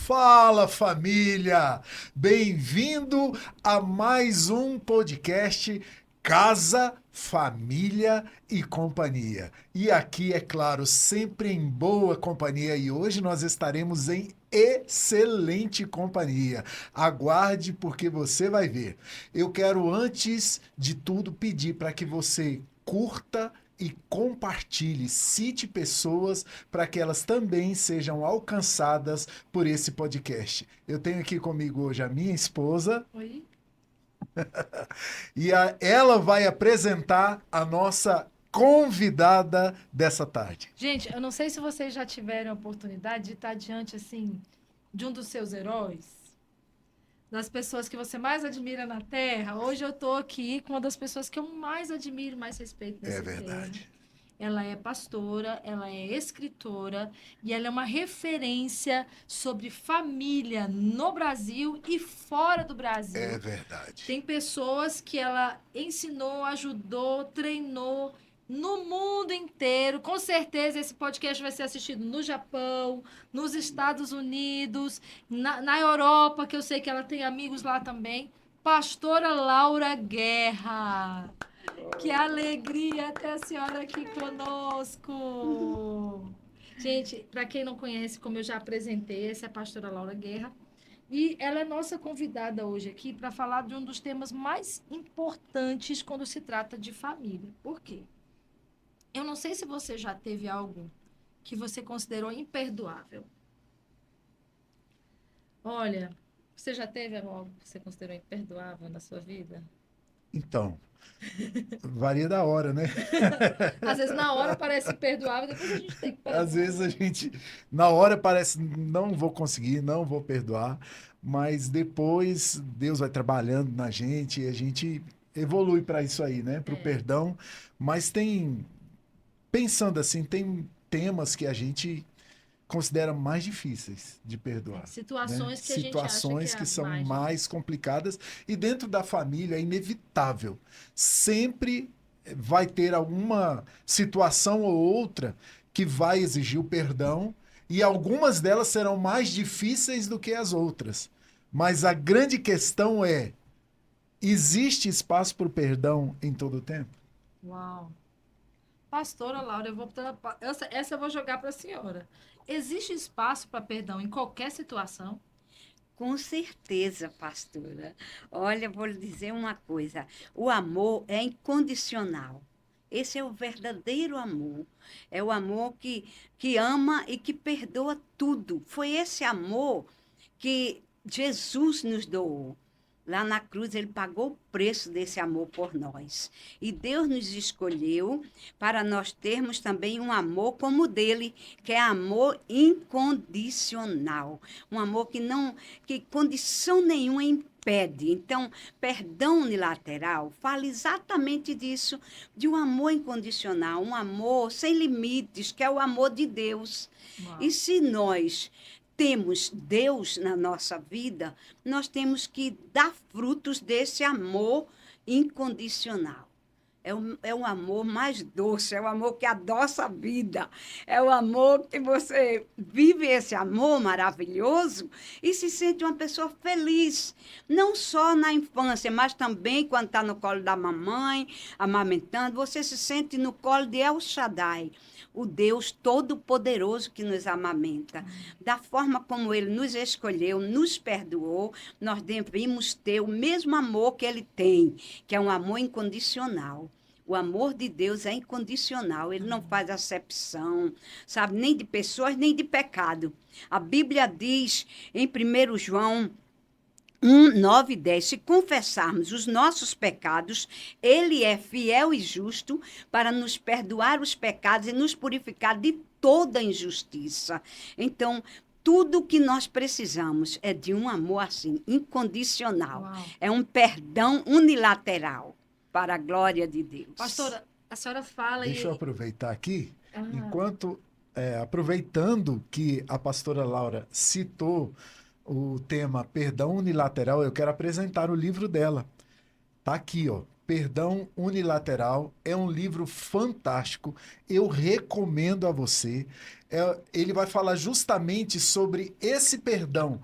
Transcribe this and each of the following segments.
Fala, família! Bem-vindo a mais um podcast Casa, Família e Companhia. E aqui, é claro, sempre em boa companhia, e hoje nós estaremos em excelente companhia. Aguarde, porque você vai ver. Eu quero, antes de tudo, pedir para que você curta e compartilhe, cite pessoas para que elas também sejam alcançadas por esse podcast. Eu tenho aqui comigo hoje a minha esposa. Oi? E ela vai apresentar a nossa convidada dessa tarde. Gente, eu não sei se vocês já tiveram a oportunidade de estar diante, assim, de um dos seus heróis, das pessoas que você mais admira na Terra. Hoje eu estou aqui com uma das pessoas que eu mais admiro, mais respeito É nessa terra. verdade. Ela é pastora, ela é escritora e ela é uma referência sobre família no Brasil e fora do É Brasil. verdade. Tem pessoas que ela ensinou, ajudou, treinou no mundo inteiro. Com certeza esse podcast vai ser assistido no Japão, nos Estados Unidos, na Europa, que eu sei que ela tem amigos lá também. Pastora Laura Guerra. Que alegria ter a senhora aqui conosco. Gente, para quem não conhece, como eu já apresentei, essa é a pastora Laura Guerra. E ela é nossa convidada hoje aqui para falar de um dos temas mais importantes quando se trata de família. Por quê? Eu não sei se você já teve algo que você considerou imperdoável. Olha, você já teve algo que você considerou imperdoável na sua vida? Então, varia da hora, né? Às vezes na hora parece imperdoável, depois a gente tem que Às perdoar, vezes a né? gente, na hora parece, não vou conseguir, não vou perdoar, mas depois Deus vai trabalhando na gente e a gente evolui para isso aí, né? Para o É, perdão. Mas tem, pensando assim, tem temas que a gente considera mais difíceis de perdoar, né? situações que a gente acha que é Situações que a são mais mais difícil. complicadas e dentro da família é inevitável. Sempre vai ter alguma situação ou outra que vai exigir o perdão e algumas delas serão mais difíceis do que as outras. Mas a grande questão é: existe espaço para o perdão em todo o tempo? Uau. Pastora Laura, essa eu vou jogar para a senhora. Existe espaço para perdão em qualquer situação? Com certeza, pastora. Olha, vou lhe dizer uma coisa: o amor é incondicional. Esse é o verdadeiro amor. É o amor que ama e que perdoa tudo. Foi esse amor que Jesus nos doou. Lá na cruz, ele pagou o preço desse amor por nós. E Deus nos escolheu para nós termos também um amor como o dele, que é amor incondicional. Um amor que condição nenhuma impede. Então, perdão unilateral fala exatamente disso, de um amor incondicional, um amor sem limites, que é o amor de Deus. E Uau. se nós temos Deus na nossa vida, nós temos que dar frutos desse amor incondicional. É um amor mais doce, é o amor que adoça a vida, é o amor que você vive esse amor maravilhoso e se sente uma pessoa feliz, não só na infância, mas também quando está no colo da mamãe, amamentando, você se sente no colo de El Shaddai, o Deus Todo-Poderoso que nos amamenta. Da forma como ele nos escolheu, nos perdoou, nós devemos ter o mesmo amor que ele tem, que é um amor incondicional. O amor de Deus é incondicional, ele não faz acepção, sabe, nem de pessoas, nem de pecado. A Bíblia diz em 1 João 9 e 10, se confessarmos os nossos pecados, ele é fiel e justo para nos perdoar os pecados e nos purificar de toda injustiça. Então, tudo o que nós precisamos é de um amor assim, incondicional. Uau. É um perdão unilateral para a glória de Deus. Pastora, a senhora fala Deixa eu e. aproveitar aqui, Ah, enquanto, aproveitando que a pastora Laura citou o tema perdão unilateral, eu quero apresentar o livro dela. Tá aqui, ó. Perdão Unilateral. É um livro fantástico. Eu recomendo a você. Ele vai falar justamente sobre esse perdão,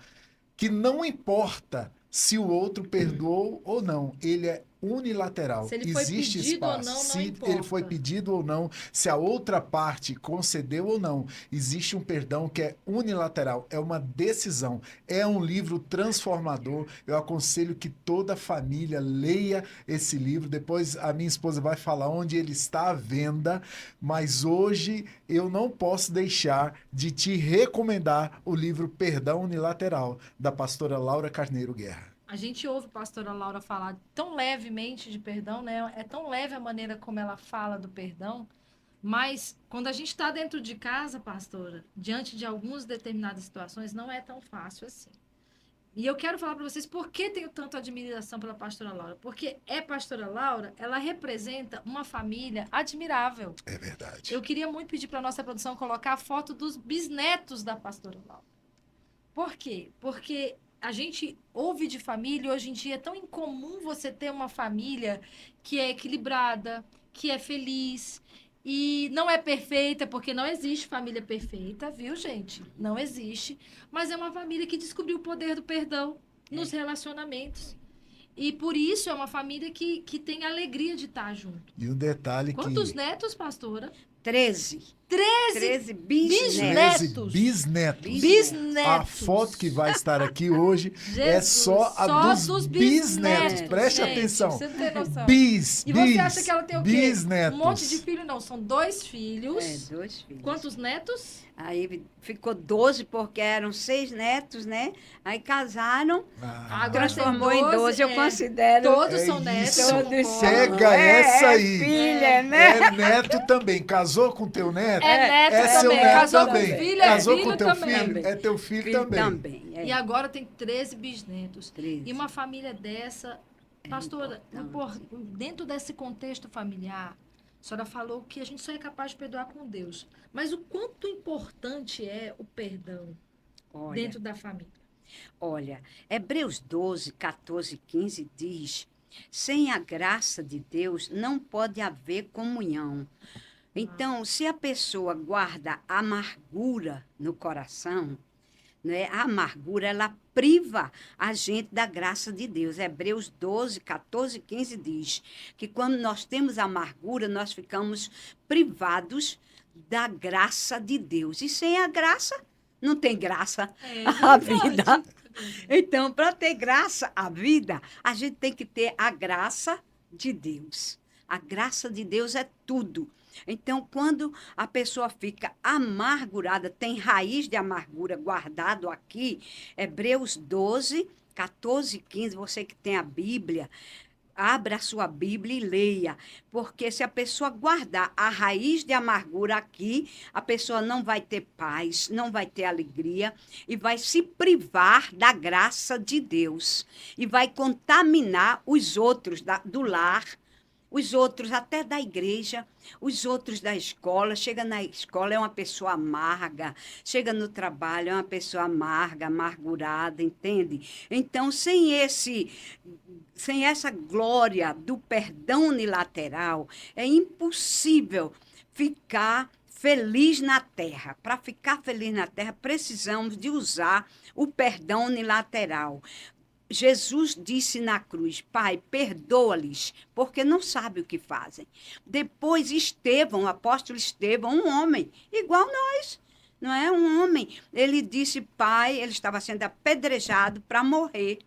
que não importa se o outro perdoou ou não, ele é unilateral. Se ele foi Existe pedido ou espaço. não, não Se importa. ele foi pedido ou não, se a outra parte concedeu ou não, existe um perdão que é unilateral, é uma decisão. É um livro transformador. Eu aconselho que toda a família leia esse livro. Depois a minha esposa vai falar onde ele está à venda, mas hoje eu não posso deixar de te recomendar o livro Perdão Unilateral, da pastora Laura Carneiro Guerra. A gente ouve a pastora Laura falar tão levemente de perdão, né? É tão leve a maneira como ela fala do perdão, mas quando a gente está dentro de casa, pastora, diante de algumas determinadas situações, não é tão fácil assim. E eu quero falar para vocês por que tenho tanta admiração pela pastora Laura. Porque pastora Laura, ela representa uma família admirável. É verdade. Eu queria muito pedir para a nossa produção colocar a foto dos bisnetos da pastora Laura. Por quê? Porque a gente ouve de família, hoje em dia é tão incomum você ter uma família que é equilibrada, que é feliz e não é perfeita, porque não existe família perfeita, viu, gente? Não existe. Mas é uma família que descobriu o poder do perdão nos relacionamentos. E por isso é uma família que tem alegria de estar junto. E um detalhe Quantos que... netos, pastora? 13 13 bisnetos. Bisnetos. Bisnetos. A foto que vai estar aqui hoje é Jesus, só a dos bisnetos. Preste gente, atenção. Você não tem noção. E você acha que ela tem o quê? bisnetos. Um monte de filho? Não, são 2 filhos. 2 filhos. Quantos netos? Aí ficou 12, porque eram 6 netos, né? Aí casaram, Agora transformou tem em 12, eu 12, considero. Todos são netos. isso. concordo. Pega essa aí. Filha, né? É neto também. Casou com teu neto? É neto É seu também. neto Casou também. com filho, Casou filho com teu também. filho? É teu filho, Filho também. E agora tem 13 bisnetos. 13. E uma família dessa... Pastora, dentro desse contexto familiar, a senhora falou que a gente só é capaz de perdoar com Deus. Mas o quanto importante é o perdão dentro da família? Olha, Hebreus 12, 14, 15 diz: sem a graça de Deus não pode haver comunhão. Então, se a pessoa guarda amargura no coração, né, a amargura, ela priva a gente da graça de Deus. Hebreus 12, 14, 15 diz que quando nós temos amargura, nós ficamos privados da graça de Deus. E sem a graça, não tem graça a vida. Então, para ter graça à vida, a gente tem que ter a graça de Deus. A graça de Deus é tudo. Então, quando a pessoa fica amargurada, tem raiz de amargura guardado aqui, Hebreus 12, 14, 15, você que tem a Bíblia, abra a sua Bíblia e leia, porque se a pessoa guardar a raiz de amargura aqui, a pessoa não vai ter paz, não vai ter alegria e vai se privar da graça de Deus e vai contaminar os outros do lar, os outros até da igreja, os outros da escola. Chega na escola, é uma pessoa amarga. Chega no trabalho, é uma pessoa amarga, amargurada, entende? Então, sem essa glória do perdão unilateral, é impossível ficar feliz na terra. Para ficar feliz na terra, precisamos de usar o perdão unilateral. Jesus disse na cruz: Pai, perdoa-lhes, porque não sabem o que fazem. Depois Estevão, o apóstolo Estevão, um homem, igual nós, não é? Um homem. Ele disse: Pai, ele estava sendo apedrejado para morrer.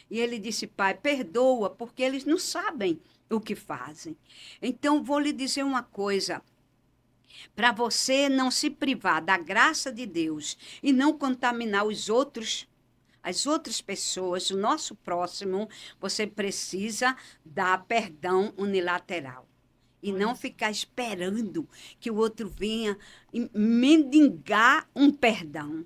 E ele disse: Pai, perdoa, porque eles não sabem o que fazem. Então, vou lhe dizer uma coisa. Para você não se privar da graça de Deus e não contaminar as outras pessoas, o nosso próximo, você precisa dar perdão unilateral. E não ficar esperando que o outro venha mendigar um perdão.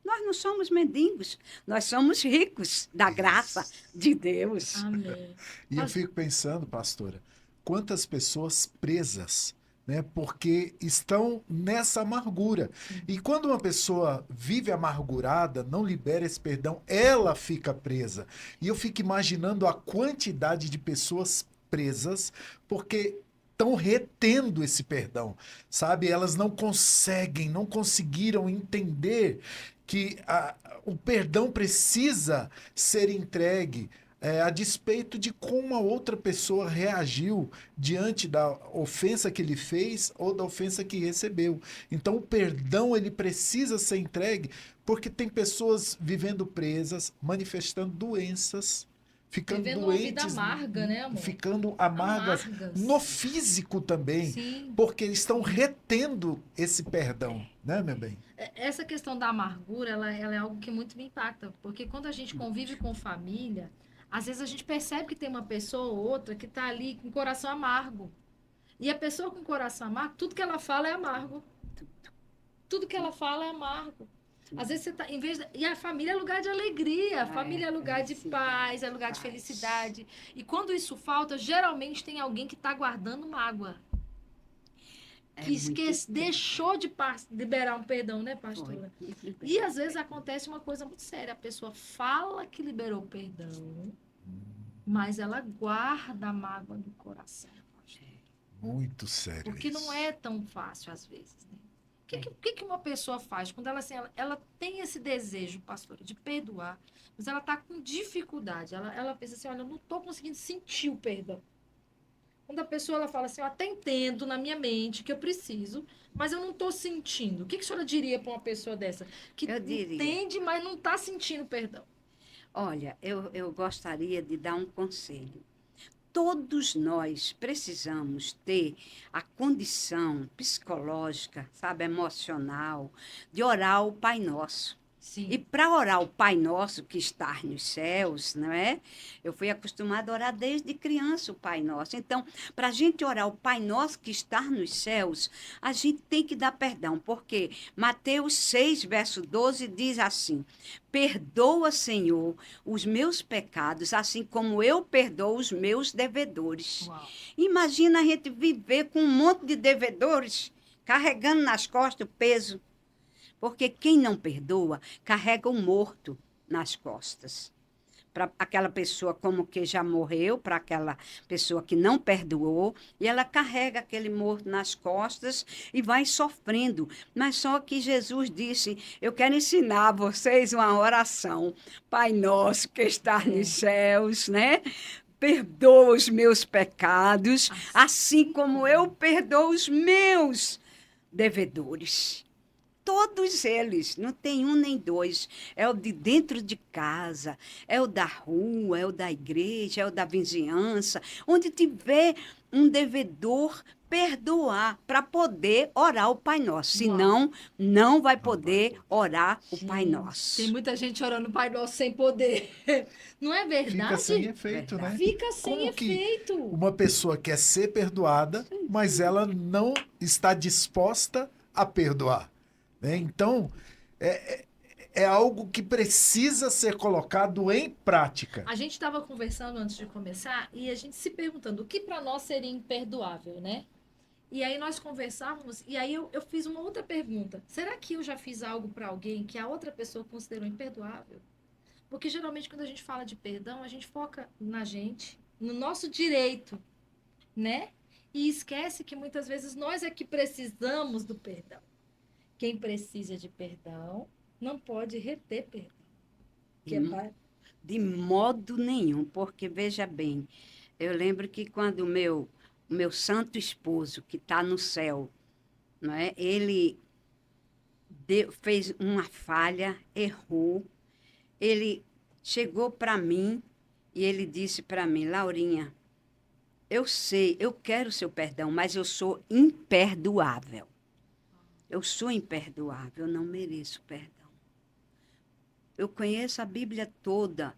Nós não somos mendigos, nós somos ricos da graça de Deus. Amém. E eu fico pensando, pastora, quantas pessoas presas, né, porque estão nessa amargura. E quando uma pessoa vive amargurada, não libera esse perdão, ela fica presa. E eu fico imaginando a quantidade de pessoas presas porque estão retendo esse perdão, sabe? Elas não conseguiram entender que o perdão precisa ser entregue a despeito de como a outra pessoa reagiu diante da ofensa que ele fez ou da ofensa que recebeu. Então, o perdão ele precisa ser entregue porque tem pessoas vivendo presas, manifestando doenças, ficando Vivendo doentes, uma vida amarga, né, amor? ficando amargas no físico também, Sim. porque eles estão retendo esse perdão, né, meu bem? Essa questão da amargura, ela é algo que muito me impacta, porque quando a gente convive com família, às vezes a gente percebe que tem uma pessoa ou outra que está ali com o coração amargo. E a pessoa com o coração amargo, tudo que ela fala é amargo. Tudo que ela fala é amargo. Às vezes você tá, e a família é lugar de alegria, a família é lugar de paz, é lugar de felicidade. E quando isso falta, geralmente tem alguém que está guardando mágoa. Deixou de liberar um perdão, né, pastora? E às vezes acontece uma coisa muito séria. A pessoa fala que liberou perdão, mas ela guarda a mágoa no coração. Muito sério. Porque isso. não é tão fácil às vezes, né? O que uma pessoa faz quando ela, assim, ela tem esse desejo, pastora, de perdoar, mas ela está com dificuldade. Ela pensa assim, olha, eu não estou conseguindo sentir o perdão. Quando a pessoa ela fala assim, eu até entendo na minha mente que eu preciso, mas eu não estou sentindo. O que a senhora diria para uma pessoa dessa? Que entende, mas não está sentindo perdão. Olha, eu gostaria de dar um conselho. Todos nós precisamos ter a condição psicológica, sabe, emocional, de orar o Pai Nosso. Sim. E para orar o Pai Nosso que está nos céus, não é? Eu fui acostumada a orar desde criança o Pai Nosso. Então, para a gente orar o Pai Nosso que está nos céus, a gente tem que dar perdão, porque Mateus 6, verso 12 diz assim: perdoa, Senhor, os meus pecados, assim como eu perdoo os meus devedores. Uau. Imagina a gente viver com um monte de devedores, carregando nas costas o peso. Porque quem não perdoa, carrega o morto nas costas. Para aquela pessoa como que já morreu, para aquela pessoa que não perdoou, e ela carrega aquele morto nas costas e vai sofrendo. Mas só que Jesus disse, eu quero ensinar a vocês uma oração. Pai nosso que está nos céus, né? Perdoa os meus pecados, assim como eu perdoo os meus devedores. Todos eles, não tem um nem dois. É o de dentro de casa, é o da rua, é o da igreja, é o da vizinhança. Onde tiver um devedor, perdoar para poder orar o Pai Nosso. Senão, não vai poder orar o Pai Nosso. Tem muita gente orando o Pai Nosso sem poder. Não é verdade? Fica sem efeito, né? Fica sem efeito. Uma pessoa quer ser perdoada, mas ela não está disposta a perdoar. Então, é algo que precisa ser colocado em prática. A gente estava conversando antes de começar e a gente se perguntando o que para nós seria imperdoável, né? E aí nós conversávamos e aí eu fiz uma outra pergunta. Será que eu já fiz algo para alguém que a outra pessoa considerou imperdoável? Porque geralmente quando a gente fala de perdão, a gente foca na gente, no nosso direito, né? E esquece que muitas vezes nós é que precisamos do perdão. Quem precisa de perdão não pode reter perdão. De modo nenhum, porque, veja bem, eu lembro que quando o meu santo esposo, que está no céu, não é? Ele fez uma falha, errou, ele chegou para mim e ele disse para mim, Laurinha, eu sei, eu quero o seu perdão, mas eu sou imperdoável. Eu sou imperdoável, eu não mereço perdão. Eu conheço a Bíblia toda.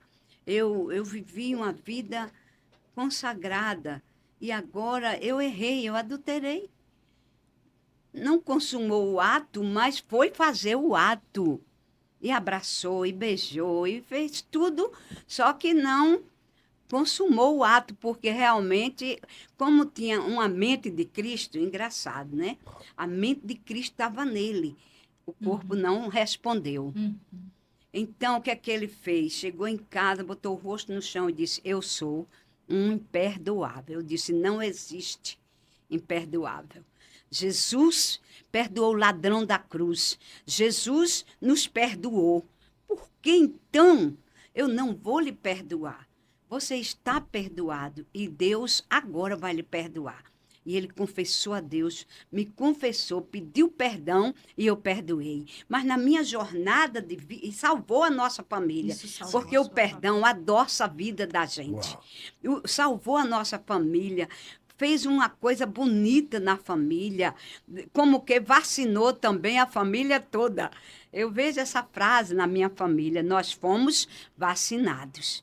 Eu vivi uma vida consagrada e agora eu errei, eu adulterei. Não consumou o ato, mas foi fazer o ato. E abraçou, e beijou, e fez tudo, só que não consumou o ato, porque realmente, como tinha uma mente de Cristo, engraçado, né? A mente de Cristo estava nele. O corpo não respondeu. Então, o que é que ele fez? Chegou em casa, botou o rosto no chão e disse, eu sou um imperdoável. Eu disse, não existe imperdoável. Jesus perdoou o ladrão da cruz. Jesus nos perdoou. Por que então eu não vou lhe perdoar? Você está perdoado e Deus agora vai lhe perdoar. E ele confessou a Deus, me confessou, pediu perdão e eu perdoei. Mas na minha jornada de vida, e salvou a nossa família, Isso salvou porque a o sua perdão adoça a vida da gente. Salvou a nossa família, fez uma coisa bonita na família, como que vacinou também a família toda. Eu vejo essa frase na minha família, nós fomos vacinados.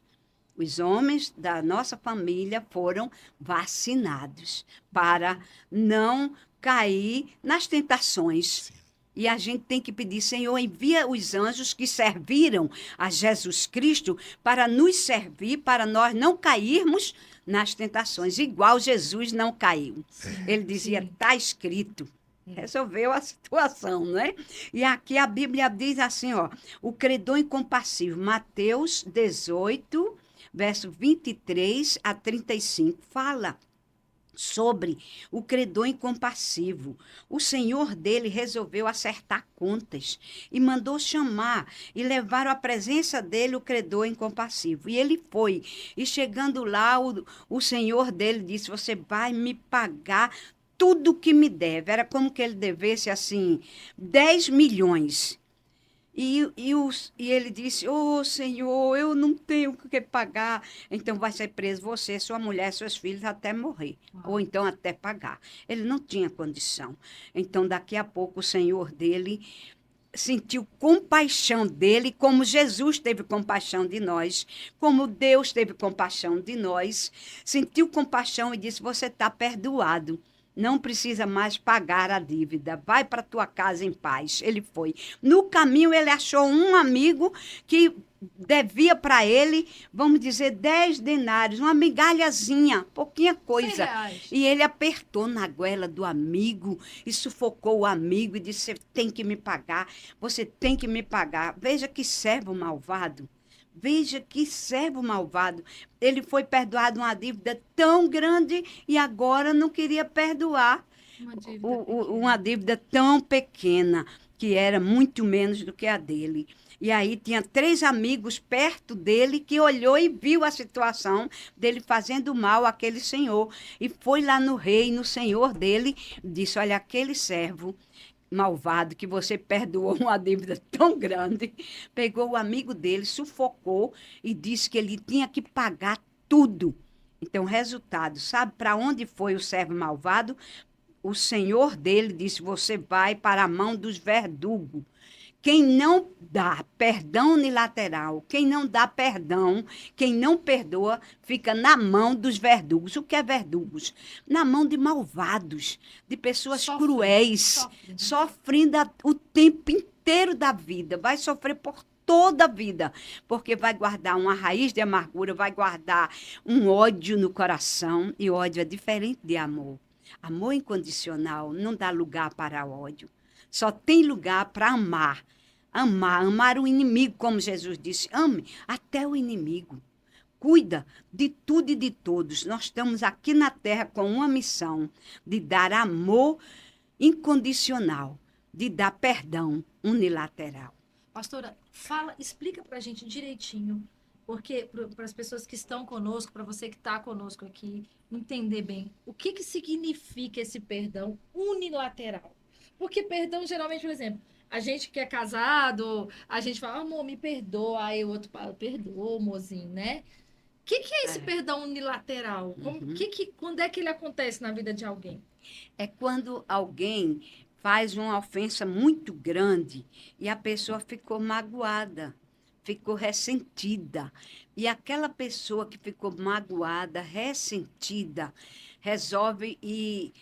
Os homens da nossa família foram vacinados para não cair nas tentações. E a gente tem que pedir, Senhor, envia os anjos que serviram a Jesus Cristo para nos servir, para nós não cairmos nas tentações, igual Jesus não caiu. Ele dizia, está escrito. Resolveu a situação, não é? E aqui a Bíblia diz assim, ó, o credor incompassivo, Mateus 18, verso 23 a 35, fala sobre o credor incompassivo. O senhor dele resolveu acertar contas e mandou chamar e levar à presença dele o credor incompassivo. E ele foi. E chegando lá, o senhor dele disse, você vai me pagar tudo que me deve. Era como que ele devesse, assim, 10 milhões. E ele disse, Senhor, eu não tenho o que pagar. Então vai ser preso você, sua mulher, seus filhos, até morrer. Ou então até pagar. Ele não tinha condição. Então, daqui a pouco, o Senhor dele sentiu compaixão dele, como Jesus teve compaixão de nós, como Deus teve compaixão de nós. Sentiu compaixão e disse, você está perdoado. Não precisa mais pagar a dívida. Vai para tua casa em paz. Ele foi. No caminho, ele achou um amigo que devia para ele, vamos dizer, 10 denários, uma migalhazinha, pouquinha coisa. R$100. E ele apertou na goela do amigo e sufocou o amigo e disse, você tem que me pagar, você tem que me pagar. Veja que servo malvado. Veja que servo malvado. Ele foi perdoado uma dívida tão grande e agora não queria perdoar uma dívida tão pequena, que era muito menos do que a dele. E aí tinha 3 amigos perto dele que olhou e viu a situação dele fazendo mal àquele senhor. E foi lá no rei, no senhor dele, disse, olha, aquele servo malvado que você perdoou uma dívida tão grande, pegou o amigo dele, sufocou e disse que ele tinha que pagar tudo. Então, resultado, sabe para onde foi o servo malvado? O senhor dele disse, você vai para a mão dos verdugos. Quem não dá perdão unilateral, quem não dá perdão, quem não perdoa, fica na mão dos verdugos. O que é verdugos? Na mão de malvados, de pessoas cruéis, sofrendo o tempo inteiro da vida. Vai sofrer por toda a vida, porque vai guardar uma raiz de amargura, vai guardar um ódio no coração, e ódio é diferente de amor. Amor incondicional não dá lugar para ódio. Só tem lugar para amar. Amar o inimigo, como Jesus disse. Ame até o inimigo. Cuida de tudo e de todos. Nós estamos aqui na Terra com uma missão de dar amor incondicional, de dar perdão unilateral. Pastora, explica para a gente direitinho, porque para as pessoas que estão conosco, para você que está conosco aqui, entender bem, o que significa esse perdão unilateral? Porque perdão, geralmente, por exemplo, a gente que é casado, a gente fala, amor, me perdoa, aí o outro fala, perdoa, mozinho, né? O que é esse perdão unilateral? Quando é que ele acontece na vida de alguém? É quando alguém faz uma ofensa muito grande e a pessoa ficou magoada, ficou ressentida. E aquela pessoa que ficou magoada, ressentida, resolve ir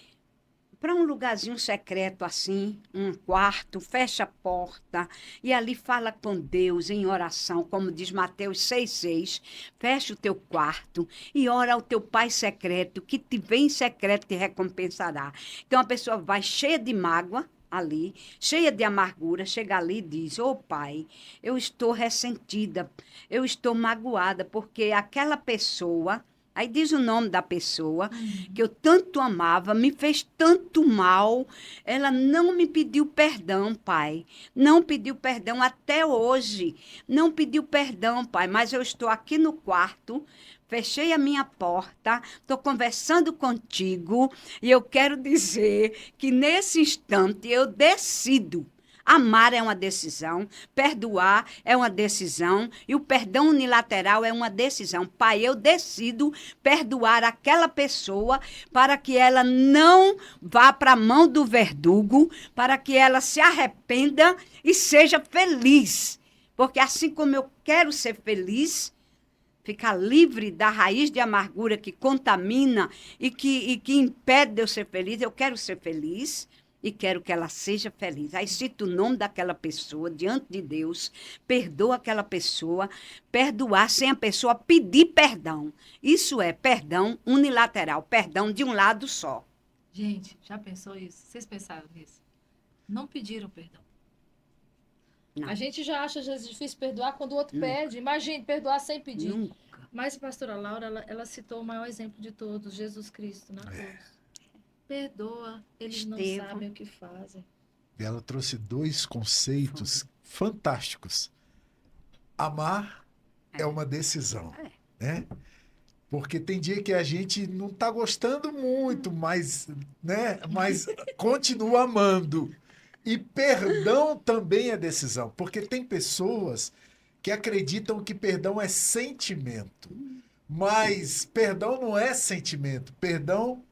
para um lugarzinho secreto assim, um quarto, fecha a porta e ali fala com Deus em oração, como diz Mateus 6,6. Fecha o teu quarto e ora ao teu Pai secreto, que te vê em secreto te recompensará. Então a pessoa vai cheia de mágoa ali, cheia de amargura, chega ali e diz, Pai, eu estou ressentida, eu estou magoada, porque aquela pessoa Aí diz o nome da pessoa que eu tanto amava, me fez tanto mal. Ela não me pediu perdão, pai. Não pediu perdão até hoje. Não pediu perdão, pai. Mas eu estou aqui no quarto, fechei a minha porta, estou conversando contigo e eu quero dizer que nesse instante eu decido. Amar é uma decisão, perdoar é uma decisão e o perdão unilateral é uma decisão. Pai, eu decido perdoar aquela pessoa para que ela não vá para a mão do verdugo, para que ela se arrependa e seja feliz. Porque assim como eu quero ser feliz, ficar livre da raiz de amargura que contamina e que impede de eu ser feliz, eu quero ser feliz. E quero que ela seja feliz. Aí cita o nome daquela pessoa diante de Deus, perdoa aquela pessoa, perdoar sem a pessoa pedir perdão. Isso é perdão unilateral, perdão de um lado só. Gente, já pensou isso? Vocês pensaram nisso? Não pediram perdão. Não. A gente já acha às vezes difícil perdoar quando o outro pede. Imagine, perdoar sem pedir. Nunca. Mas a pastora Laura, ela citou o maior exemplo de todos, Jesus Cristo na cruz. Perdoa, eles não sabem o que fazem. E ela trouxe 2 conceitos fantásticos. Amar é uma decisão, né? Porque tem dia que a gente não está gostando muito, mas continua amando. E perdão também é decisão, porque tem pessoas que acreditam que perdão é sentimento. Mas perdão não é sentimento, perdão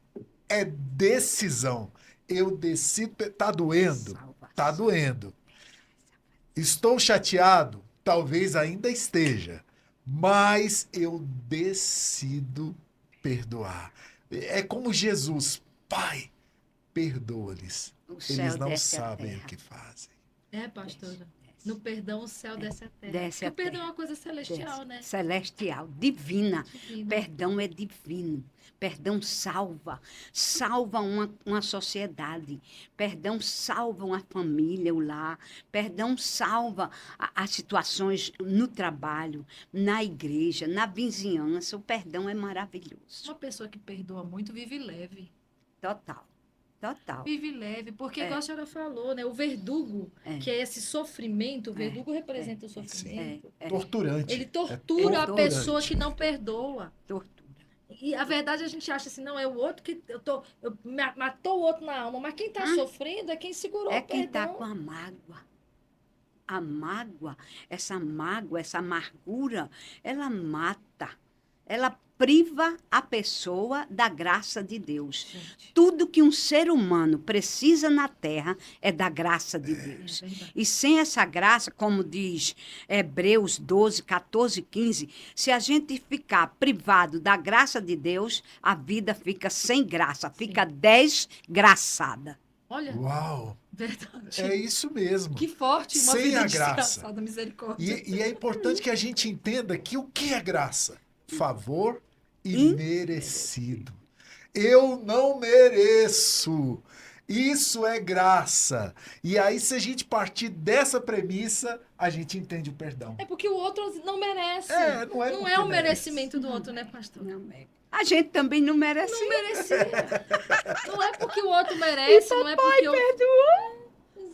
é decisão. Eu decido. Tá doendo? Tá doendo. Estou chateado? Talvez ainda esteja. Mas eu decido perdoar. É como Jesus. Pai, perdoa-lhes. Eles não sabem o que fazem. É, pastora. No perdão, o céu desce a terra. Porque o perdão é uma coisa celestial, né? Celestial, divina. Perdão é divino. Perdão salva uma sociedade. Perdão salva uma família, o lar. Perdão salva as situações no trabalho, na igreja, na vizinhança. O perdão é maravilhoso. Uma pessoa que perdoa muito vive leve. Total. Vive leve, porque igual a senhora falou, né? O verdugo, que é esse sofrimento, o verdugo representa o sofrimento. Torturante. Ele tortura a pessoa que não perdoa. Tortura. E a verdade a gente acha assim, não, é o outro que matou o outro na alma, mas quem está sofrendo é quem segurou o perdão. É quem está com a mágoa. A mágoa, essa amargura, ela mata. Ela priva a pessoa da graça de Deus. Gente. Tudo que um ser humano precisa na terra é da graça de Deus. E sem essa graça, como diz Hebreus 12, 14, 15, se a gente ficar privado da graça de Deus, a vida fica sem graça, fica desgraçada. Olha. Uau! Verdade. É isso mesmo. Que forte, uma sem vida a graça. Misericórdia. E é importante que a gente entenda que o que é graça? Favor imerecido. Eu não mereço. Isso é graça. E aí, se a gente partir dessa premissa, a gente entende o perdão. É porque o outro não merece. Não é o merecimento do outro, né, pastor? Não é. A gente também não merece. Não merecia. Não é porque o outro merece, não é porque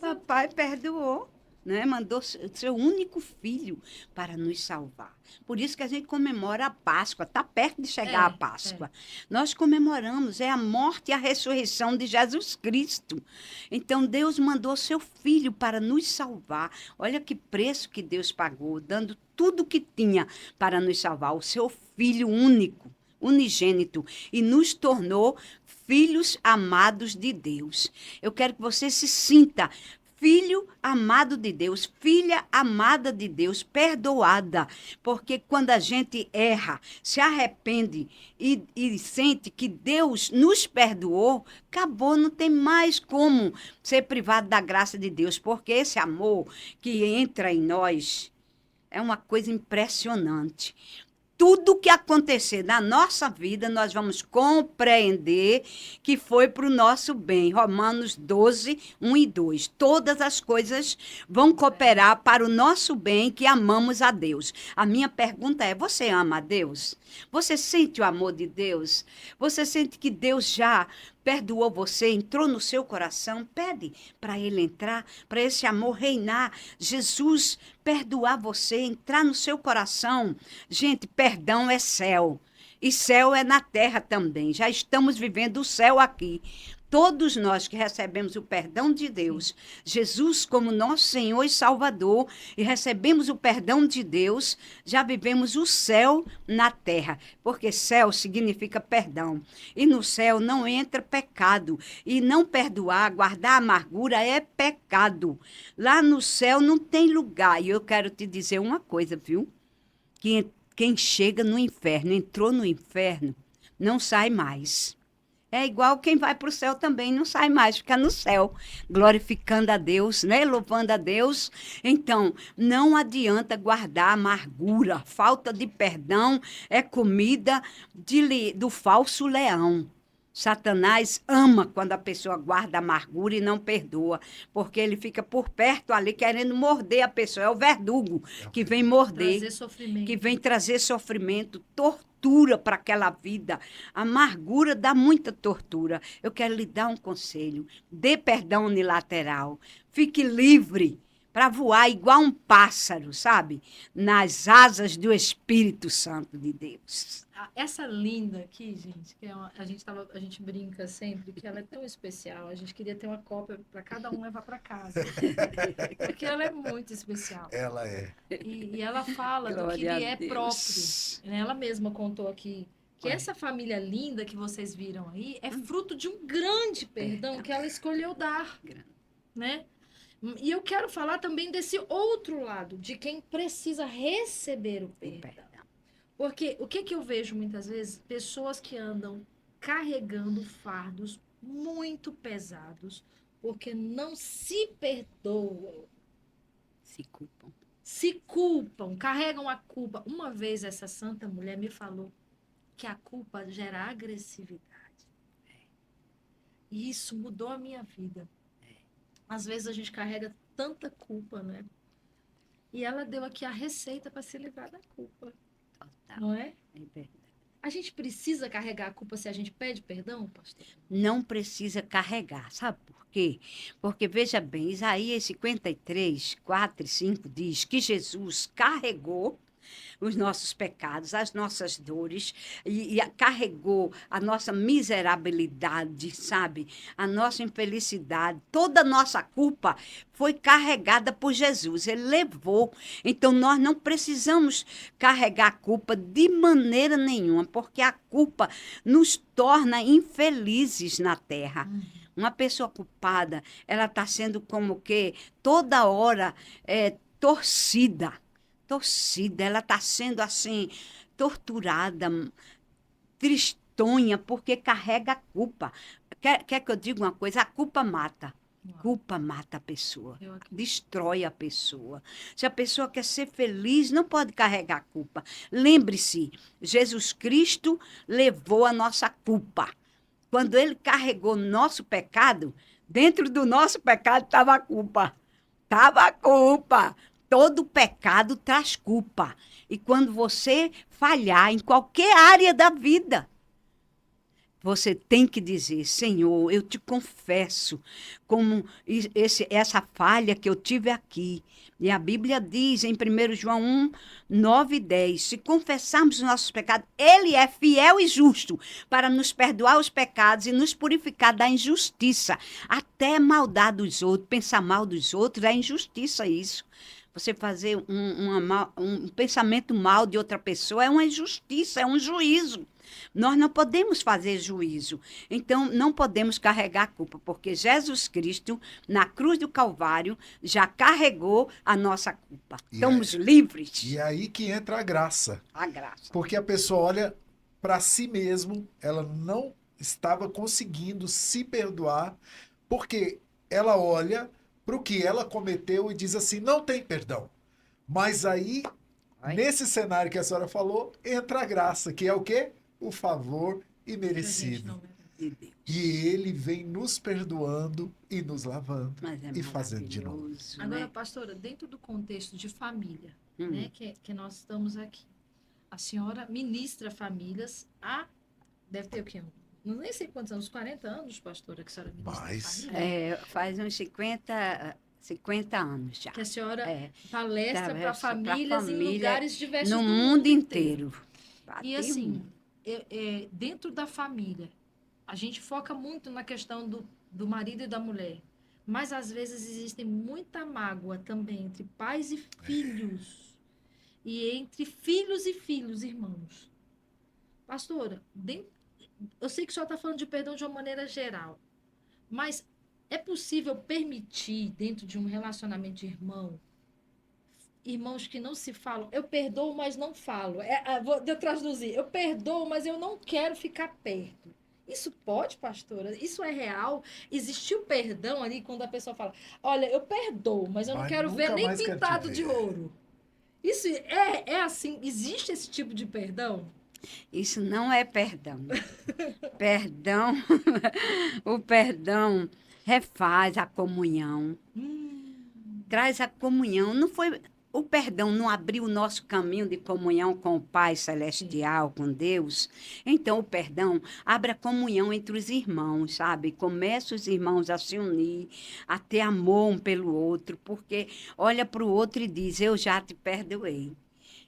Papai perdoou. Né? Mandou seu único filho para nos salvar. Por isso que a gente comemora a Páscoa. Está perto de chegar a Páscoa. Nós comemoramos, a morte e a ressurreição de Jesus Cristo. Então, Deus mandou seu filho para nos salvar. Olha que preço que Deus pagou, dando tudo que tinha para nos salvar. O seu filho único, unigênito, e nos tornou filhos amados de Deus. Eu quero que você se sinta filho amado de Deus, filha amada de Deus, perdoada. Porque quando a gente erra, se arrepende e sente que Deus nos perdoou, acabou, não tem mais como ser privado da graça de Deus. Porque esse amor que entra em nós é uma coisa impressionante. tudo que acontecer na nossa vida, nós vamos compreender que foi para o nosso bem. Romanos 12, 1 e 2. Todas as coisas vão cooperar para o nosso bem, que amamos a Deus. A minha pergunta é, você ama a Deus? Você sente o amor de Deus? Você sente que Deus já perdoou você, entrou no seu coração? Pede para Ele entrar, para esse amor reinar. Jesus perdoar você, entrar no seu coração. Gente, perdão é céu. E céu é na terra também. Já estamos vivendo o céu aqui. Todos nós que recebemos o perdão de Deus, Jesus como nosso Senhor e Salvador, e recebemos o perdão de Deus, já vivemos o céu na terra, porque céu significa perdão. E no céu não entra pecado. E não perdoar, guardar amargura é pecado. Lá no céu não tem lugar. E eu quero te dizer uma coisa, viu? Que quem chega no inferno, entrou no inferno, não sai mais. É igual quem vai para o céu também, não sai mais, fica no céu, glorificando a Deus, né? Louvando a Deus. Então, não adianta guardar amargura. Falta de perdão é comida do falso leão. Satanás ama quando a pessoa guarda amargura e não perdoa, porque ele fica por perto ali querendo morder a pessoa. É o verdugo que vem morder, que vem trazer sofrimento, tortura para aquela vida. A amargura dá muita tortura. Eu quero lhe dar um conselho. Dê perdão unilateral. Fique livre para voar igual um pássaro, sabe? Nas asas do Espírito Santo de Deus. Essa linda aqui, gente, que é a gente brinca sempre que ela é tão especial. A gente queria ter uma cópia para cada um levar para casa. Porque ela é muito especial. Ela é. E ela fala do que lhe é próprio. Ela mesma contou aqui que essa família linda que vocês viram aí é fruto de um grande perdão que ela escolheu dar, né? E eu quero falar também desse outro lado, de quem precisa receber o perdão. Porque o que eu vejo muitas vezes? Pessoas que andam carregando fardos muito pesados, porque não se perdoam. Se culpam, carregam a culpa. Uma vez essa santa mulher me falou que a culpa gera agressividade. E isso mudou a minha vida. Às vezes a gente carrega tanta culpa, né? E ela deu aqui a receita para se livrar da culpa. Total. Não é? É verdade. A gente precisa carregar a culpa se a gente pede perdão, pastor? Não precisa carregar. Sabe por quê? Porque, veja bem, Isaías 53, 4 e 5 diz que Jesus carregou os nossos pecados, as nossas dores, e carregou a nossa miserabilidade, sabe? A nossa infelicidade, toda a nossa culpa foi carregada por Jesus, ele levou. Então, nós não precisamos carregar a culpa de maneira nenhuma, porque a culpa nos torna infelizes na terra. Uma pessoa culpada, ela está sendo como que toda hora torcida, ela está sendo assim, torturada, tristonha, porque carrega a culpa. Quer que eu diga uma coisa? A culpa mata. Culpa mata a pessoa, destrói a pessoa. Se a pessoa quer ser feliz, não pode carregar a culpa. Lembre-se, Jesus Cristo levou a nossa culpa. Quando ele carregou nosso pecado, dentro do nosso pecado estava a culpa. Estava a culpa. Todo pecado traz culpa. E quando você falhar em qualquer área da vida, você tem que dizer, Senhor, eu te confesso como essa falha que eu tive aqui. E a Bíblia diz em 1 João 1, 9 e 10, se confessarmos os nossos pecados, ele é fiel e justo para nos perdoar os pecados e nos purificar da injustiça. Até maldade dos outros, pensar mal dos outros, é injustiça isso. Você fazer um pensamento mal de outra pessoa é uma injustiça, é um juízo. Nós não podemos fazer juízo. Então, não podemos carregar a culpa, porque Jesus Cristo, na cruz do Calvário, já carregou a nossa culpa. Estamos livres. E aí que entra a graça. A graça. Porque a pessoa olha para si mesmo, ela não estava conseguindo se perdoar, porque ela olha para o que ela cometeu e diz assim, não tem perdão. Mas aí Nesse cenário que a senhora falou, entra a graça, que é o quê? O favor imerecido. De Deus. E ele vem nos perdoando e nos lavando Mas é e fazendo de novo. maravilhoso, Agora, né? pastora, dentro do contexto de família, Hum. né, que nós estamos aqui, a senhora ministra famílias deve ter o quê? Não nem sei quantos anos, 40 anos, pastora, que a senhora ministra Mais. família? É, faz uns 50 anos já. Que a senhora É, palestra para palestra pra famílias em família lugares diversos no do mundo inteiro. E Bateu assim, dentro da família, a gente foca muito na questão do marido e da mulher. Mas às vezes existe muita mágoa também entre pais e filhos. E entre filhos e filhos, irmãos. Pastora, eu sei que o senhor está falando de perdão de uma maneira geral. Mas é possível permitir, dentro de um relacionamento de irmãos que não se falam, eu perdoo, mas não falo. Vou traduzir, eu perdoo, mas eu não quero ficar perto. Isso pode, pastora? Isso é real? Existe o perdão ali quando a pessoa fala, olha, eu perdoo, mas eu não Mas quero ver nunca nem mais quero te pintado de ver. ouro. Isso é assim? Existe esse tipo de perdão? Isso não é perdão. Perdão, o perdão refaz a comunhão, traz a comunhão. Não foi o perdão não abriu o nosso caminho de comunhão com o Pai Celestial, com Deus. Então o perdão abre a comunhão entre os irmãos, sabe? Começa os irmãos a se unir, a ter amor um pelo outro, porque olha para o outro e diz: eu já te perdoei.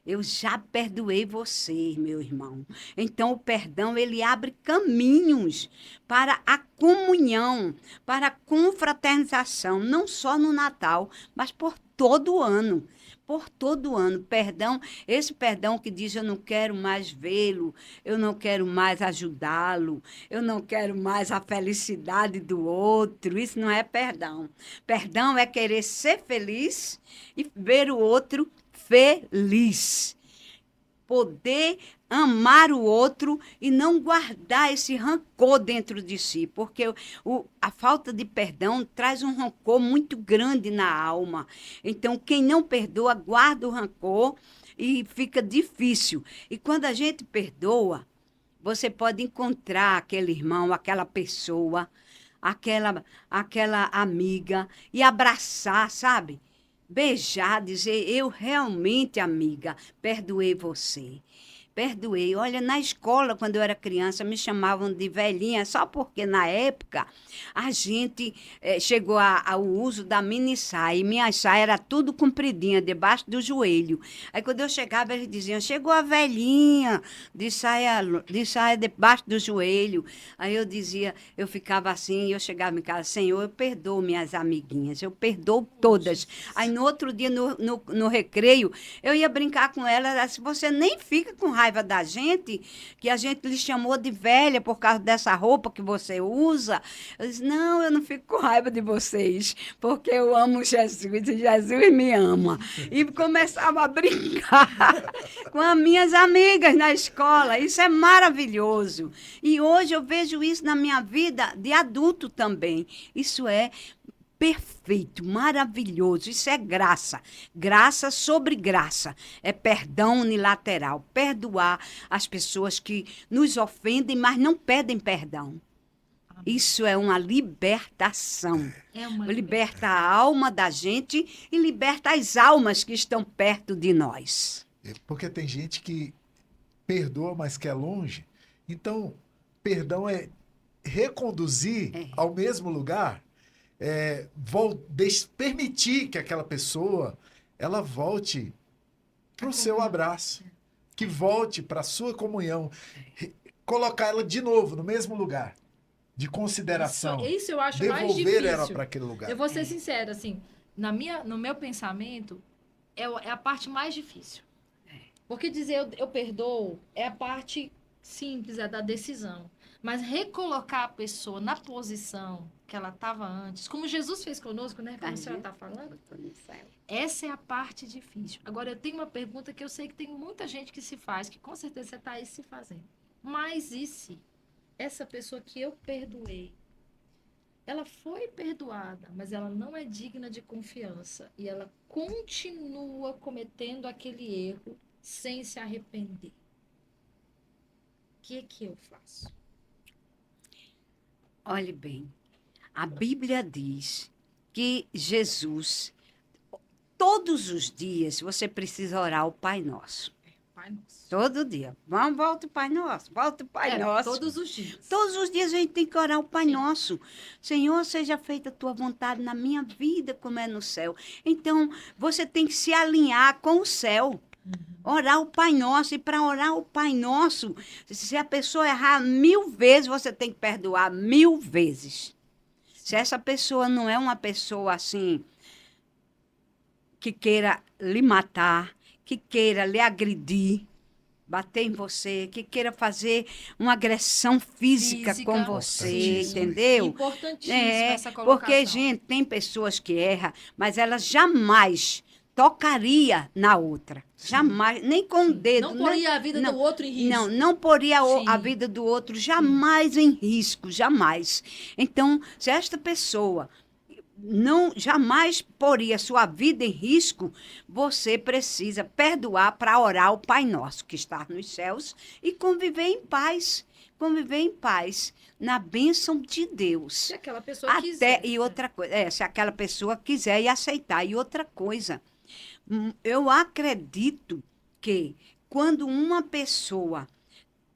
Eu já perdoei você, meu irmão. Então, o perdão, ele abre caminhos para a comunhão, para a confraternização, não só no Natal, mas por todo o ano. Por todo o ano. Perdão, esse perdão que diz: eu não quero mais vê-lo, eu não quero mais ajudá-lo, eu não quero mais a felicidade do outro. Isso não é perdão. Perdão é querer ser feliz e ver o outro feliz. Poder amar o outro e não guardar esse rancor dentro de si, porque a falta de perdão traz um rancor muito grande na alma. Então, quem não perdoa, guarda o rancor e fica difícil. E quando a gente perdoa, você pode encontrar aquele irmão, aquela pessoa, aquela amiga e abraçar, sabe? Beijar, dizer: eu realmente, amiga, perdoei você. Perdoei. Olha, na escola, quando eu era criança, me chamavam de velhinha, só porque na época a gente chegou ao uso da mini saia. E minha saia era tudo compridinha, debaixo do joelho. Aí quando eu chegava, eles diziam: chegou a velhinha de saia debaixo do joelho. Aí eu dizia, eu ficava assim, eu chegava em casa: Senhor, eu perdoo minhas amiguinhas, eu perdoo todas. Aí no outro dia, no recreio, eu ia brincar com ela: se você nem fica com raiva da gente, que a gente lhe chamou de velha por causa dessa roupa que você usa. Eu disse: não, eu não fico com raiva de vocês, porque eu amo Jesus e Jesus me ama. E começava a brincar com as minhas amigas na escola. Isso é maravilhoso. E hoje eu vejo isso na minha vida de adulto também. Isso é perfeito, maravilhoso. Isso é graça. Graça sobre graça. É perdão unilateral. Perdoar as pessoas que nos ofendem, mas não pedem perdão. Isso é uma libertação. É uma Liberta a alma da gente e liberta as almas que estão perto de nós. Porque tem gente que perdoa, mas quer longe. Então, perdão é reconduzir ao mesmo lugar, permitir que aquela pessoa ela volte para o seu abraço, que volte para a sua comunhão, colocar ela de novo no mesmo lugar de consideração, isso eu acho mais devolver difícil. ela para aquele lugar. Eu vou ser sincera, assim, no meu pensamento, é a parte mais difícil. Porque dizer eu perdoo é a parte simples, é da decisão. Mas recolocar a pessoa na posição que ela estava antes, como Jesus fez conosco, né? Como a senhora está falando. Essa é a parte difícil. Agora, eu tenho uma pergunta que eu sei que tem muita gente que se faz, que com certeza você está aí se fazendo. Mas e se essa pessoa que eu perdoei, ela foi perdoada, mas ela não é digna de confiança e ela continua cometendo aquele erro sem se arrepender. O que eu faço? Olhe bem, a Bíblia diz que Jesus, todos os dias, você precisa orar o Pai Nosso. Pai Nosso. Todo dia. Vamos, volta o Pai Nosso, volta o Pai Nosso. Todos os dias. Todos os dias a gente tem que orar o Pai Sim. Nosso. Senhor, seja feita a tua vontade na minha vida como é no céu. Então, você tem que se alinhar com o céu. Orar o Pai Nosso. E para orar o Pai Nosso, se a pessoa errar 1000 vezes, você tem que perdoar 1000 vezes. Se essa pessoa não é uma pessoa assim, que queira lhe matar, que queira lhe agredir, bater em você, que queira fazer uma agressão física com você, Sim. entendeu? Importantíssima essa colocação. Porque, gente, tem pessoas que erram, mas elas jamais tocaria na outra. Jamais, nem com o dedo. Não poria a vida do outro em risco. Não poria Sim. a vida do outro jamais em risco, jamais. Então, se esta pessoa não jamais poria sua vida em risco, você precisa perdoar para orar o Pai Nosso que está nos céus e conviver em paz. Conviver em paz, na bênção de Deus. Se aquela pessoa quiser. E outra coisa, se aquela pessoa quiser e aceitar. E outra coisa, eu acredito que quando uma pessoa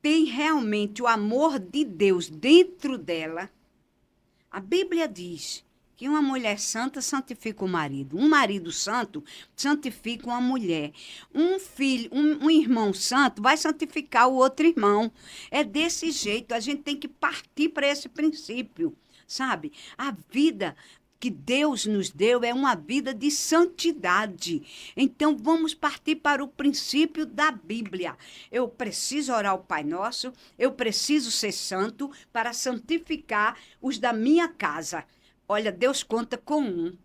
tem realmente o amor de Deus dentro dela, a Bíblia diz que uma mulher santa santifica o marido. Um marido santo santifica uma mulher. Um filho, um irmão santo vai santificar o outro irmão. É desse jeito. A gente tem que partir para esse princípio, sabe? A vida que Deus nos deu é uma vida de santidade. Então, vamos partir para o princípio da Bíblia. Eu preciso orar o Pai Nosso, eu preciso ser santo para santificar os da minha casa. Olha, Deus conta com um.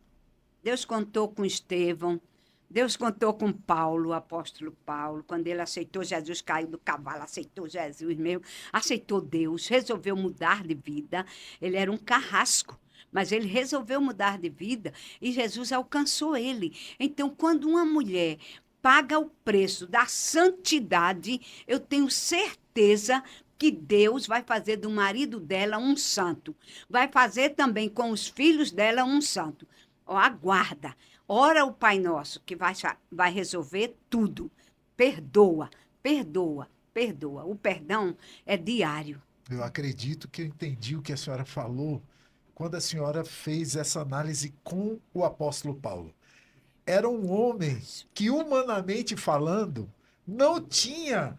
Deus contou com Estevão. Deus contou com Paulo, o apóstolo Paulo. Quando ele aceitou Jesus, caiu do cavalo, aceitou Jesus mesmo. Aceitou Deus, resolveu mudar de vida. Ele era um carrasco, mas ele resolveu mudar de vida e Jesus alcançou ele. Então, quando uma mulher paga o preço da santidade, eu tenho certeza que Deus vai fazer do marido dela um santo. Vai fazer também com os filhos dela um santo. Ó, aguarda. Ora o Pai Nosso, que vai resolver tudo. Perdoa, perdoa, perdoa. O perdão é diário. Eu acredito que eu entendi o que a senhora falou quando a senhora fez essa análise com o apóstolo Paulo. Era um homem que, humanamente falando, não tinha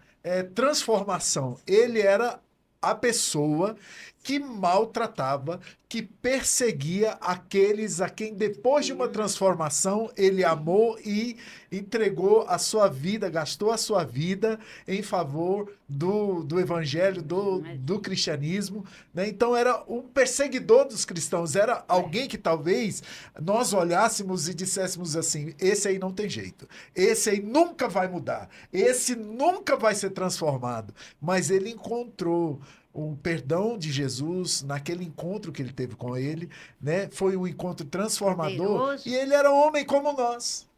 transformação. Ele era a pessoa que maltratava, que perseguia aqueles a quem, depois de uma transformação, ele amou e entregou a sua vida, gastou a sua vida em favor do evangelho, do cristianismo, né? Então, era um perseguidor dos cristãos, era alguém que talvez nós olhássemos e disséssemos assim, esse aí não tem jeito, esse aí nunca vai mudar, esse nunca vai ser transformado, mas ele encontrou um perdão de Jesus naquele encontro que ele teve com ele, né? Foi um encontro transformador. Poderoso. E ele era homem como nós.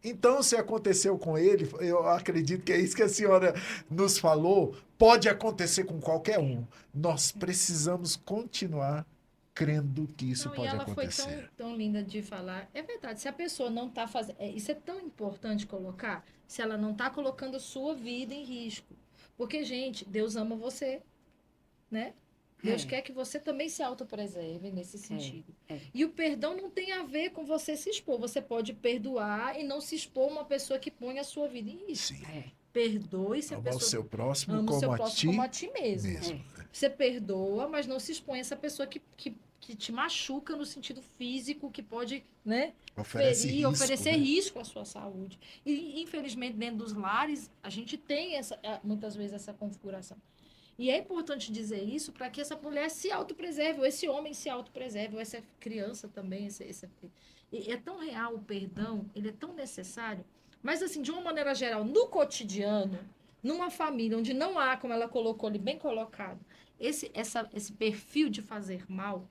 Então, se aconteceu com ele, eu acredito que é isso que a senhora nos falou, pode acontecer com qualquer um. Nós precisamos continuar crendo que isso pode e ela acontecer. foi tão linda de falar. É verdade, se a pessoa não está fazendo... Isso é tão importante colocar, se ela não está colocando a sua vida em risco. Porque, gente, Deus ama você, né? Deus quer que você também se autopreserve nesse sentido. E o perdão não tem a ver com você se expor. Você pode perdoar e não se expor a uma pessoa que põe a sua vida em risco. Sim. Perdoe se a Ama pessoa... o seu próximo ama o como seu a próximo ti como a ti mesmo. mesmo. Você perdoa, mas não se expõe a essa pessoa que te machuca no sentido físico, que pode, né, oferecer né? risco à sua saúde. E, infelizmente, dentro dos lares, a gente tem muitas vezes essa configuração. E é importante dizer isso para que essa mulher se autopreserve, ou esse homem se autopreserve, ou essa criança também. É tão real o perdão, ele é tão necessário. Mas, assim, de uma maneira geral, no cotidiano, numa família onde não há, como ela colocou ali, bem colocado, esse perfil de fazer mal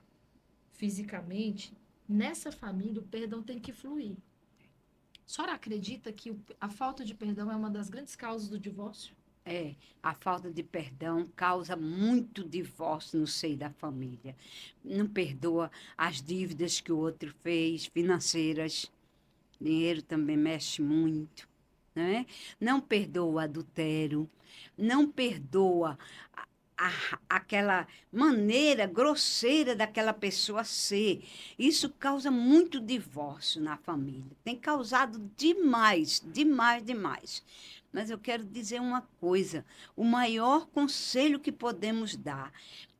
fisicamente, nessa família o perdão tem que fluir. senhora acredita que a falta de perdão é uma das grandes causas do divórcio? A falta de perdão causa muito divórcio no seio da família. Não perdoa as dívidas que o outro fez, financeiras. Dinheiro também mexe muito, né? Não perdoa o adultério, não perdoa aquela maneira grosseira daquela pessoa ser. Isso causa muito divórcio na família. Tem causado demais, demais, demais. Mas eu quero dizer uma coisa: o maior conselho que podemos dar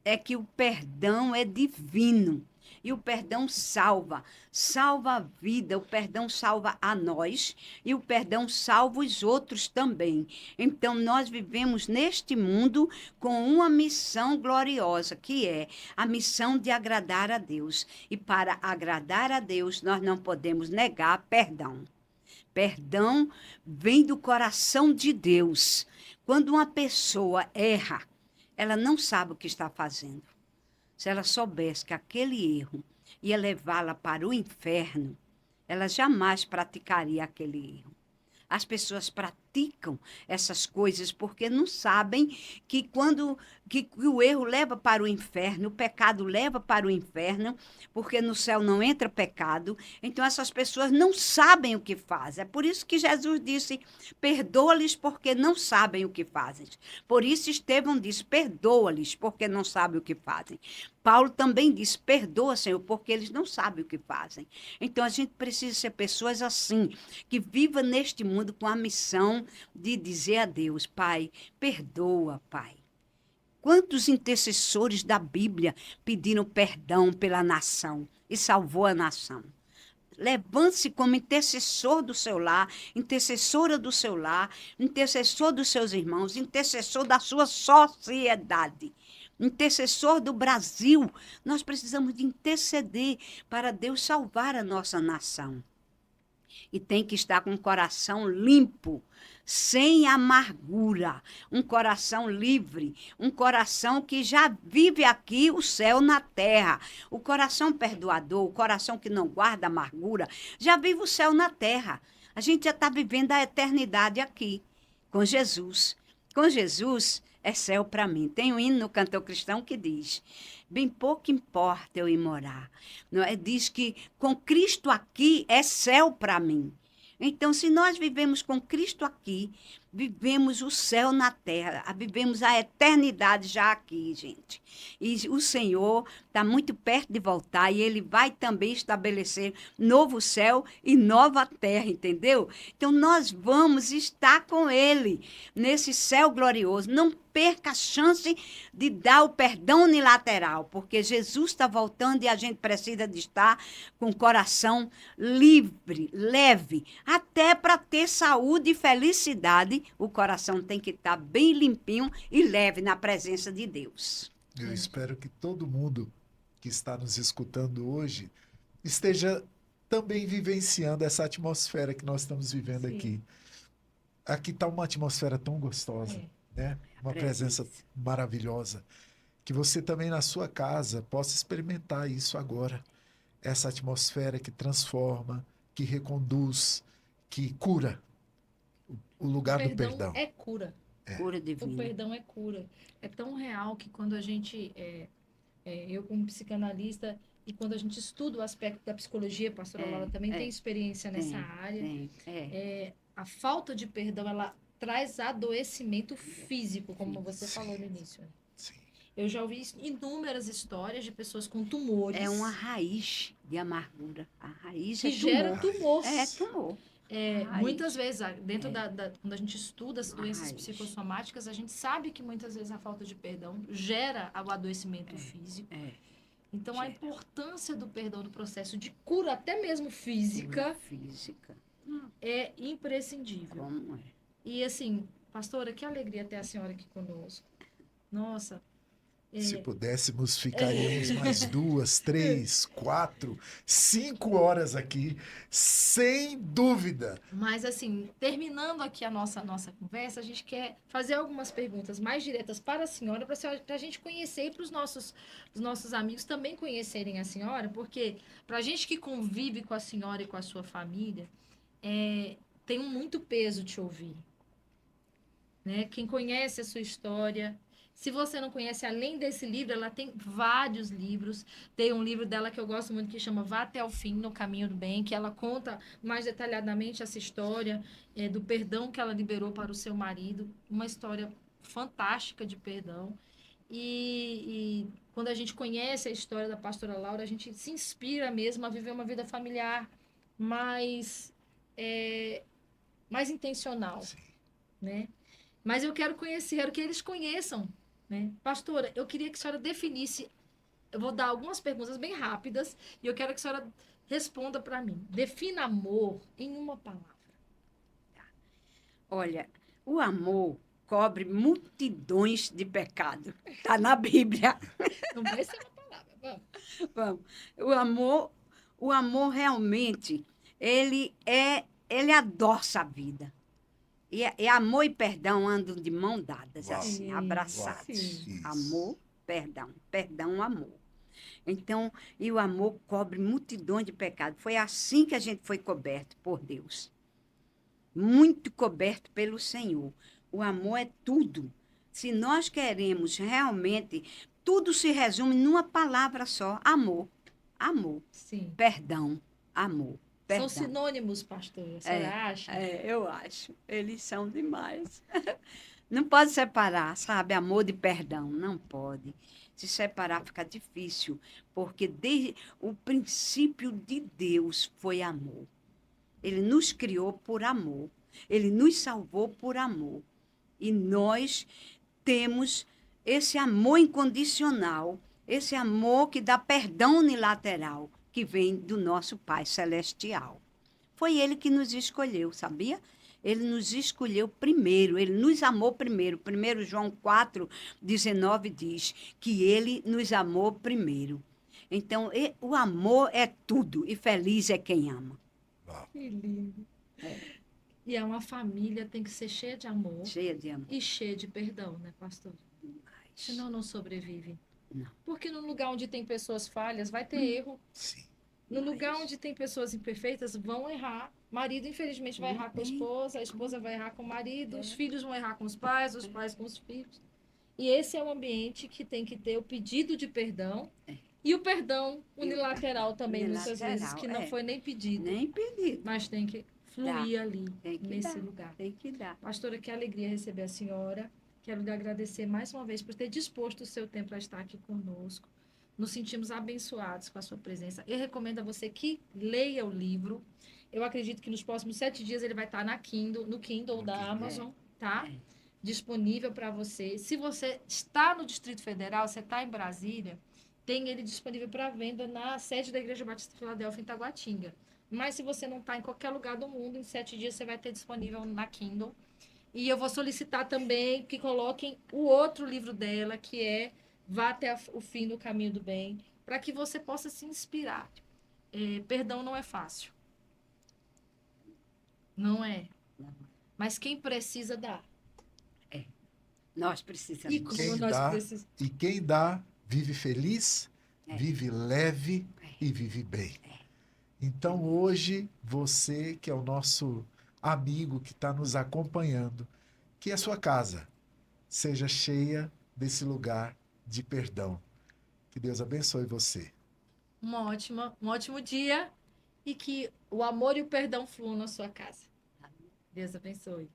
é que o perdão é divino. E o perdão salva, salva a vida, o perdão salva a nós e o perdão salva os outros também. Então, nós vivemos neste mundo com uma missão gloriosa, que é a missão de agradar a Deus. E para agradar a Deus, nós não podemos negar perdão. Perdão vem do coração de Deus. Quando uma pessoa erra, ela não sabe o que está fazendo. Se ela soubesse que aquele erro ia levá-la para o inferno, ela jamais praticaria aquele erro. As pessoas praticam essas coisas porque não sabem que quando que o erro leva para o inferno, o pecado leva para o inferno, porque no céu não entra pecado. Então essas pessoas não sabem o que fazem. É por isso que Jesus disse: perdoa-lhes porque não sabem o que fazem. Por isso Estevão disse: perdoa-lhes porque não sabem o que fazem. Paulo também disse: perdoa, Senhor, porque eles não sabem o que fazem. Então a gente precisa ser pessoas assim, que vivam neste mundo com a missão de dizer a Deus: Pai, perdoa, Pai. Quantos intercessores da Bíblia pediram perdão pela nação e salvou a nação? Levante-se como intercessor do seu lar, intercessora do seu lar, intercessor dos seus irmãos, intercessor da sua sociedade, intercessor do Brasil. Nós precisamos de interceder para Deus salvar a nossa nação. E tem que estar com o coração limpo, sem amargura, um coração livre, um coração que já vive aqui o céu na terra. O coração perdoador, o coração que não guarda amargura, já vive o céu na terra. A gente já está vivendo a eternidade aqui, com Jesus. Com Jesus é céu para mim. Tem um hino no Cantor Cristão que diz: bem pouco importa eu ir morar. Não é? Diz que com Cristo aqui é céu para mim. Então, se nós vivemos com Cristo aqui, vivemos o céu na terra, vivemos a eternidade já aqui, gente. E o Senhor está muito perto de voltar e Ele vai também estabelecer novo céu e nova terra, entendeu? Então, nós vamos estar com Ele nesse céu glorioso. Não perca a chance de dar o perdão unilateral, porque Jesus está voltando e a gente precisa de estar com o coração livre, leve, até para ter saúde e felicidade. O coração tem que estar bem limpinho e leve na presença de Deus. Eu espero que todo mundo que está nos escutando hoje esteja também vivenciando essa atmosfera que nós estamos vivendo aqui. Aqui está uma atmosfera tão gostosa, né? Uma presença maravilhosa. Que você também na sua casa possa experimentar isso agora. Essa atmosfera que transforma, que reconduz, que cura. O lugar do perdão. É cura. Cura divina. O perdão é cura. É tão real que quando a gente, eu como psicanalista, e quando a gente estuda o aspecto da psicologia, a pastora Laura também tem experiência nessa área, a falta de perdão, ela traz adoecimento físico, como você falou no início. Sim. Eu já ouvi inúmeras histórias de pessoas com tumores. É uma raiz de amargura. A raiz que é tumor. gera tumor. É tumor. Muitas vezes, dentro quando a gente estuda as doenças psicossomáticas, a gente sabe que muitas vezes a falta de perdão gera o adoecimento físico. Então, a importância do perdão no processo de cura, até mesmo física, é imprescindível. Como é? E assim, pastora, que alegria ter a senhora aqui conosco. Nossa. Se pudéssemos, ficaríamos mais 2, 3, 4, 5 horas aqui, sem dúvida. Mas, assim, terminando aqui a nossa conversa, a gente quer fazer algumas perguntas mais diretas para a senhora, para a gente conhecer e para os nossos amigos também conhecerem a senhora, porque para a gente que convive com a senhora e com a sua família, tenho muito peso te ouvir. Né? Quem conhece a sua história. Se você não conhece, além desse livro, ela tem vários livros. Tem um livro dela que eu gosto muito, que chama Vá Até o Fim, no Caminho do Bem, que ela conta mais detalhadamente essa história do perdão que ela liberou para o seu marido. Uma história fantástica de perdão. E quando a gente conhece a história da pastora Laura, a gente se inspira mesmo a viver uma vida familiar mais, mais intencional, Sim. né? Mas eu quero que eles conheçam, né? Pastora, eu queria que a senhora definisse, eu vou dar algumas perguntas bem rápidas e eu quero que a senhora responda para mim. Defina amor em uma palavra. Olha, o amor cobre multidões de pecado. Está na Bíblia. Não vai ser uma palavra, vamos. Vamos. O amor realmente, ele adoça a vida. E amor e perdão andam de mão dadas, Uau. assim, Uau. abraçados. Sim. Isso. Amor, perdão, amor. Então, e o amor cobre multidões de pecados. Foi assim que a gente foi coberto por Deus. Muito coberto pelo Senhor. O amor é tudo. Se nós queremos realmente, tudo se resume numa palavra só: amor. Amor. Sim. Perdão. Amor. Perdão. São sinônimos, pastora, a senhora acha? Eu acho. Eles são demais. Não pode separar, sabe? Amor de perdão. Não pode. Se separar fica difícil, porque desde o princípio de Deus foi amor. Ele nos criou por amor. Ele nos salvou por amor. E nós temos esse amor incondicional, esse amor que dá perdão unilateral, que vem do nosso Pai Celestial. Foi Ele que nos escolheu, sabia? Ele nos escolheu primeiro, Ele nos amou primeiro. 1 João 4,19 diz que Ele nos amou primeiro. Então, o amor é tudo e feliz é quem ama. Uau. Que lindo. E uma família tem que ser cheia de amor Cheia de amor. e cheia de perdão, né, pastor? Senão não sobrevive. Não. Porque no lugar onde tem pessoas falhas, vai ter erro. Sim. No lugar onde tem pessoas imperfeitas, vão errar. Marido, infelizmente, vai errar com a esposa vai errar com o marido, os filhos vão errar com os pais com os filhos. E esse é o ambiente que tem que ter o pedido de perdão e o perdão unilateral também, muitas vezes, que não foi nem pedido, Nem pedido. mas tem que fluir ali, Tem que nesse dar. lugar. Tem que dar. Pastora, que alegria receber a senhora. Quero lhe agradecer mais uma vez por ter disposto o seu tempo para estar aqui conosco. Nos sentimos abençoados com a sua presença. Eu recomendo a você que leia o livro. Eu acredito que nos próximos 7 dias ele vai estar no Kindle da Amazon, tá? Disponível para você. Se você está no Distrito Federal, você está em Brasília, tem ele disponível para venda na sede da Igreja Batista Filadélfia, em Taguatinga. Mas se você não está em qualquer lugar do mundo, em 7 dias você vai ter disponível na Kindle. E eu vou solicitar também que coloquem o outro livro dela, que é Vá Até o Fim do Caminho do Bem, para que você possa se inspirar. Perdão não é fácil. Não é. Mas quem precisa dá. Nós precisamos. E como Quem nós dá, precisamos. e quem dá, vive feliz, vive leve e vive bem. Então, hoje, você que é o nosso amigo que está nos acompanhando, que a sua casa seja cheia desse lugar de perdão. Que Deus abençoe você. Um ótimo dia e que o amor e o perdão fluam na sua casa. Deus abençoe.